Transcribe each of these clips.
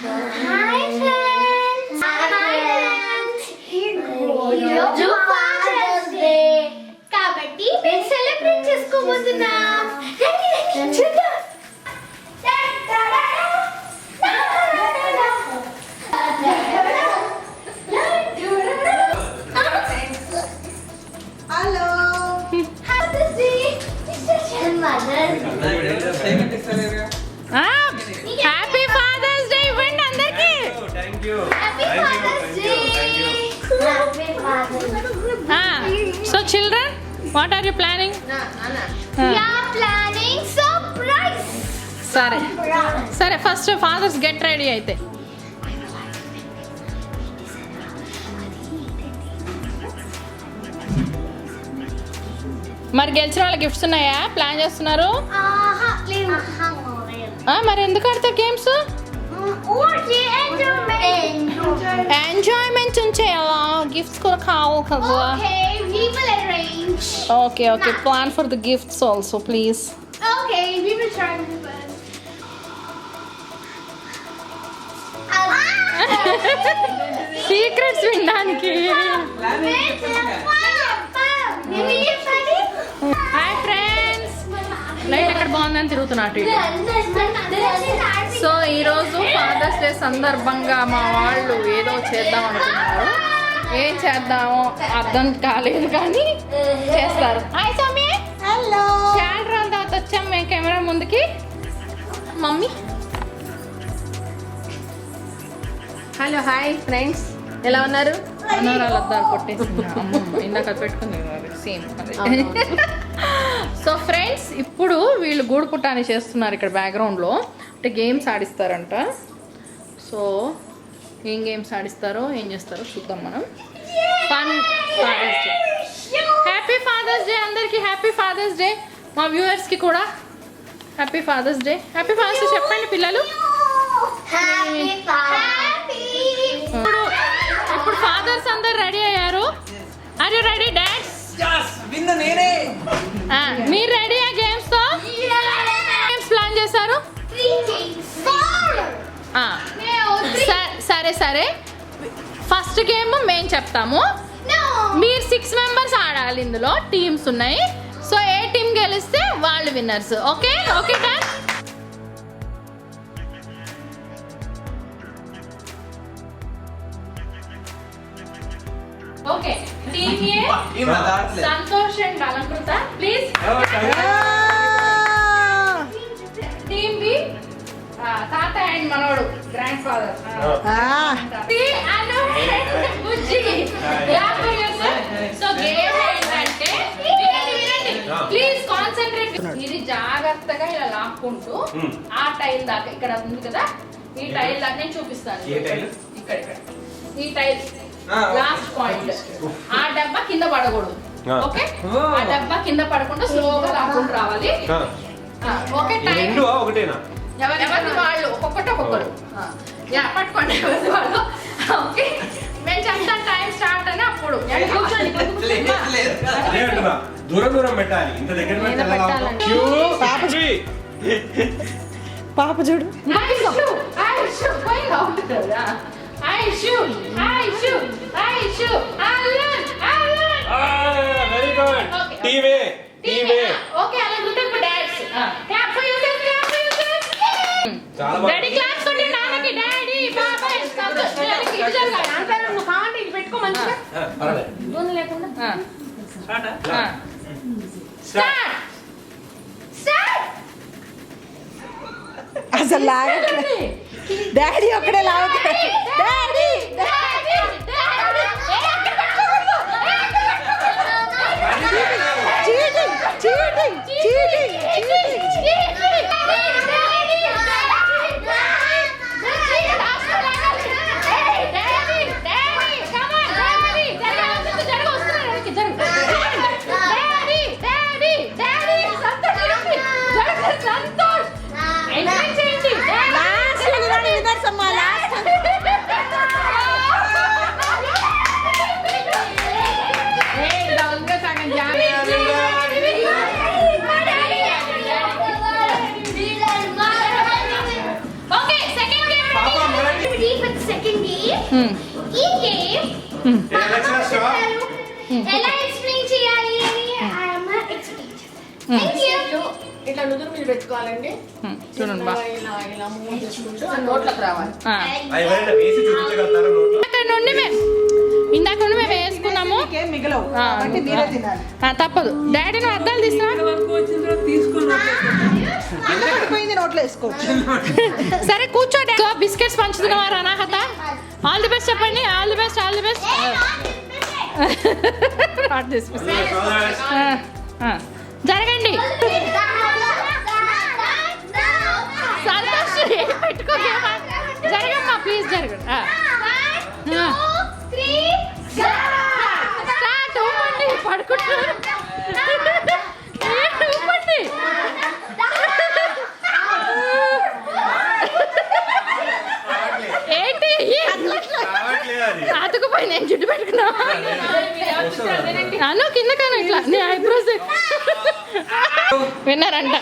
Hi friends. ఈరోజు fathers day కాబట్టి మేము సెలబ్రేట్ చేసుకోబోతున్నాం. చూద్దాం. హలో హ్యాపీ ఫాదర్స్ డే ఇవ్వండి అందరికి. So children what are you planning? సరే సరే ఫస్ట్ ఫాదర్స్ గెట్ రెడీ అయితే. మరి గెలిచిన వాళ్ళ గిఫ్ట్స్ ఉన్నాయా? ప్లాన్ చేస్తున్నారు? మరి ఎందుకు ఆడతారు గేమ్స్? ఎంజాయ్మెంట్ ఉంచేయాలా? గిఫ్ట్స్ కూడా కావు కదా. Okay okay plan for the gifts also please. Secrets వినడానికి. హాయ్ ఫ్రెండ్స్, లైట్ ఎక్కడ బాగుందని తిరుగుతున్నట్టు. సో ఈరోజు ఫాదర్స్ డే సందర్భంగా మా వాళ్ళు ఏదో చేద్దాం అనుకున్నారు. ఏం చేద్దామో అర్థం కాలేదు కానీ చేస్తారు. హాయ్ సౌమ్య. హలో. చాలా రోజుల తర్వాత వచ్చాం మేము కెమెరా ముందుకి. మమ్మీ హలో హాయ్ ఫ్రెండ్స్, ఎలా ఉన్నారు? మనోరాలు అద్దాలు కొట్టేసింది ఇందాక పెట్టుకుంది సేమ్. సో ఫ్రెండ్స్ ఇప్పుడు వీళ్ళు గూడు పుట్టాని చేస్తున్నారు ఇక్కడ బ్యాక్గ్రౌండ్లో. అంటే గేమ్స్ ఆడిస్తారంట. సో ఏం గేమ్స్ ఆడిస్తారో ఏం చేస్తారో చూద్దాం మనం. Fun father's day. Happy father's day అందరికీ. Happy father's day. మా వ్యూవర్స్కి కూడా happy father's day. Happy father's day చెప్పండి పిల్లలు. ఇప్పుడు ఫాదర్స్ అందరు రెడీ అయ్యారు. Are you ready dads? మీరు రెడీ ఆ గేమ్స్ తో? గేమ్స్ ప్లాన్ చేశారు? సరే సరే ఫస్ట్ గేమ్ మేము చెప్తాము. మీరు 6 మెంబర్స్ ఆడాలి. ఇందులో టీమ్స్ ఉన్నాయి. సో ఏ టీం గెలిస్తే వాళ్ళు winners. Okay okay done. Okay team A Santosh and Alankrita please. Team B తాత అండ్ మనోడు గ్రాండ్ ఫాదర్. సో గేమ్ ఏంటంటే ప్లీజ్ కాన్సంట్రేట్. ఇది జాగ్రత్తగా ఇలా లాక్కుంటూ ఆ టైల్ దాకా ఇక్కడ ఉంది కదా, ఈ టైల్ దాకా నేను చూపిస్తాను. ఇక్కడ ఇక్కడ ఈ టైల్ లాస్ట్ పాయింట్. ఆ డబ్బా కింద పడకూడదు. ఓకే ఆ డబ్బా కింద పడకుండా స్లోగా లాక్కుంటూ రావాలి. ఓకే టైం ఎవరి వాళ్ళు ఒక్కొక్కరు పట్టుకోండి ఎవరి వాళ్ళు. ఓకే మేము చెప్తాను టైం స్టార్ట్ అని. అప్పుడు దూరం దూరం పెట్టాలి. ఇంత దగ్గర పాప చూడు. Very good. టీవే టీవే. ఓకే అలా గుర్తు ఇప్పుడు dads clap for yourself. Clap for yourself. చాలా బాగుంది. డాడీ క్లాప్స్ కొట్టి నాన్నకి డాడీ బాబా సంతోష్ డాడీకి ఇచ్చారు. ఆన్సర్ నువ్వు కాండి ఇది పెట్టుకో మంచిగా. పర్వాలేదు. దూరం లేకుండా స్టార్ట్. అసలు లాగట్లే. డాడీ ఒక్కడే లాగట్లే. Daddy cheating cheating cheating cheating. ఈ గేమ్ ఏ లెక్చరర్ స్టాప్ ఎలా ఎక్స్ప్లెయిన్ చేయాలి అని ఐఎమ్ ఎక్స్ప్లెయిన్ థ్యాంక్ యూ. ఇట్లా నుదురు మీద పెట్టుకోవాలండి. చూడండి బా ఇలా ఇలా మూవ్ చేసుకుంటూ ఆ నోట్లోకి రావాలి. అవి ఎవరైనా వేసి చూపించగలుగుతారా నోట్లో? ఇందాక నుండి మేము వేసుకున్నాము. ఇంకేం మిగలవు కాబట్టి మీరే తినాలి. తప్పదు. డాడీ నువ్వు అద్దాలు తీసినా పోయింది నోట్లో వేసుకోవచ్చు. సరే కూర్చో. బిస్కెట్స్ పంచుతున్నవారు అనాహత. ఆల్ ది బెస్ట్ చెప్పండి. All the best, all the best. జరగండి. సంతోష్ పెట్టుకో. జరగమ్మా ప్లీజ్, జరగండి. స్టార్ట్. ఊపండి, పడుకుంటున్నారు. ఊపండి. ఏంటి అతుకుపోయి నేను జుట్టు పెట్టుకున్నా. అను కింద కాను ఇట్లా నీ ఐబ్రోస్ విన్నారంట.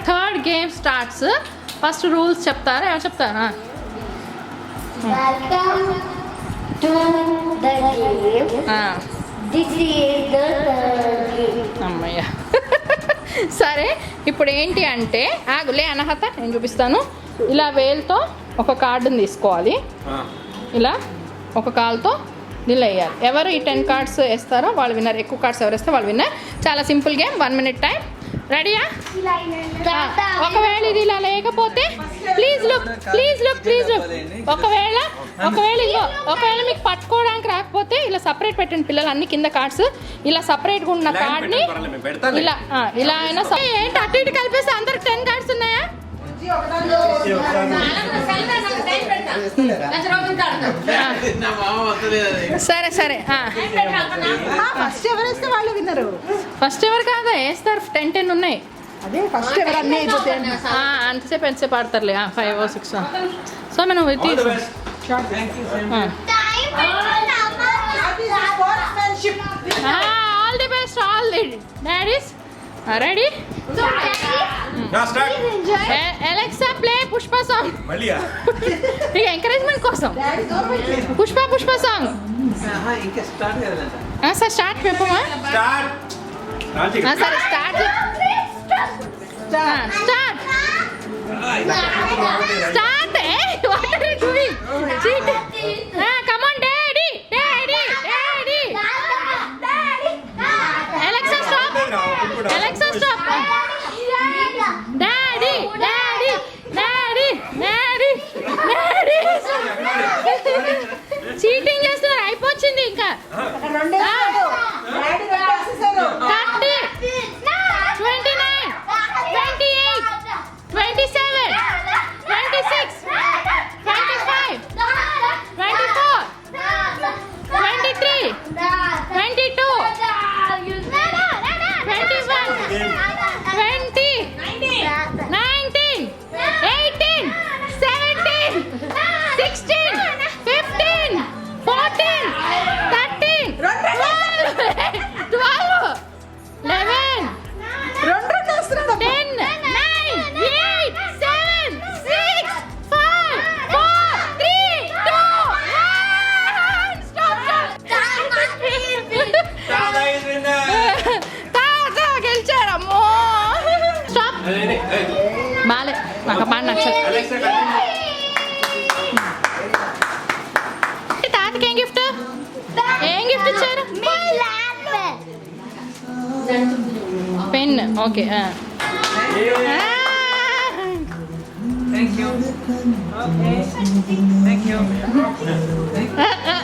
Third game starts. First rules చెప్తారా? ఏమో చెప్తారా? Welcome to the game. This is the game. అమ్మయ్య. సరే ఇప్పుడు ఏంటి అంటే ఆగులే అనహత, నేను చూపిస్తాను. ఇలా వేలుతో ఒక కార్డుని తీసుకోవాలి. ఇలా ఒక కాల్తో దీనిలో వేయాలి. ఎవరు ఈ 10 కార్డ్స్ వేస్తారో వాళ్ళు విన్నర్. ఎక్కువ కార్డ్స్ ఎవరు వేస్తే వాళ్ళు విన్నర్. చాలా సింపుల్ గేమ్. 1 minute time. రెడీయా? ఒకవేళ ఇది ఇలా లేకపోతే please look, please look, please look. ఒకవేళ ఒకవేళ మీకు పట్టుకోవడానికి రాకపోతే ఇలా సపరేట్ పెట్టండి పిల్లలు. అన్ని కింద కార్డ్స్ ఇలా సపరేట్గా ఉన్న కార్డ్ని ఇలా అయినా ఏంటి అటు ఇటు కలిపేస్తే అందరికి 10 కార్డ్స్ ఉన్నాయా? సరే సరే. ఫస్ట్ ఎవరు వేస్తే వాళ్ళు విన్నరు. ఫస్ట్ ఎవరు కాదా వేస్తారు. 10 ఉన్నాయి. అదే ఫస్ట్ ఎవరు అన్నీ అయిపోతే అంతసేపు ఎంతసేపు ఆడతారులే. 5 or 6. సో మనం all the best. All the daddies ready? Alexa play Pushpa song. ఇక ఎంకరేజ్మెంట్ కోసం పుష్ప సాంగ్. సార్ స్టార్ట్ చెప్పమా? సరే start. Start. What are you doing? Come on daddy. Alexa stop. Daddy. Cheating చేస్తున్నారు. అయిపోయింది ఇంకా. 30, 29, 28, 27, 26, 25, 24, 23, 22, 21, 20, 19, 18, 17, 16, 15, 14, 13, 12, 11, 10, 9, 8, 7, 6, 5, 4, 3, 2, 1. Stop. తాత గెలిచారమ్మో. Stop. బాలే నాకు పాట నచ్చదు. తాతకి ఏం గిఫ్ట్ ఇచ్చారు? పెన్. ఓకే.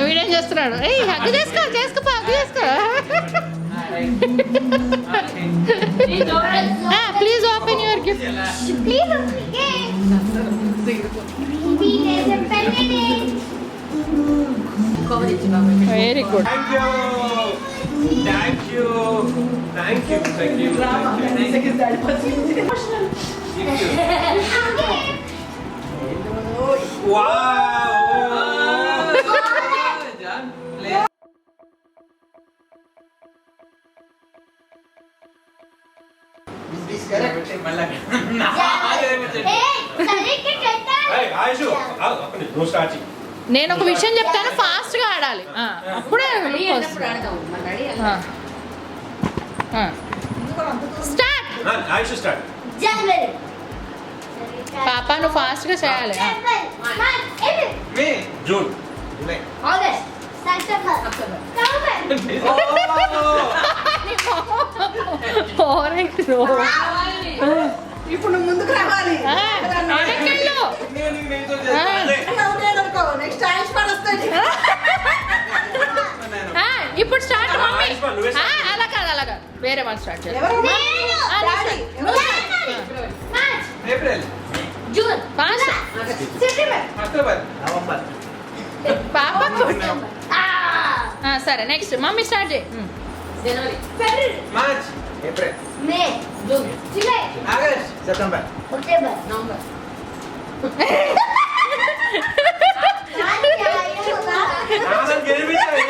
వీడేం చేస్తున్నాడు? హగ్గు చేసుకో. Please open your gift. Very good. Thank you. Hey, Aishu, no starting. నేను ఒక విషయం చెప్తాను, ఫాస్ట్ గా ఆడాలి. అప్పుడే స్టార్ట్. ఆయుష్ స్టార్ట్. January. పాప నువ్వు ఫాస్ట్ గా చేయాలి. February. March. April. May June. July August. September. November. ఇప్పుడు నువ్వు ముందుకు రావాలి నెక్స్ట్ ఆయుష్ పాడు వస్తుంది. ఇప్పుడు స్టార్ట్ మమ్మీ. ఆయుష్ పాడు, నువ్వే start. అలా కాదు అలాగా వేరే వాళ్ళు స్టార్ట్ చేయాలి. ఎవరు? నేను. Daddy. January. March. April June. Fast. September. October November పాప Ah. సరే నెక్స్ట్ మమ్మీ స్టార్ట్ చేయి. February. March April May. June. July. August September October. November. నాన్న గెలిపించాలి.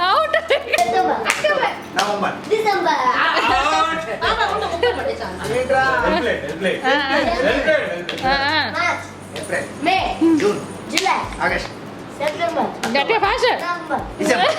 Out. September. October. November December. ఏంట్రా March. April May. June July. August September. గట్టిగా fast. November. December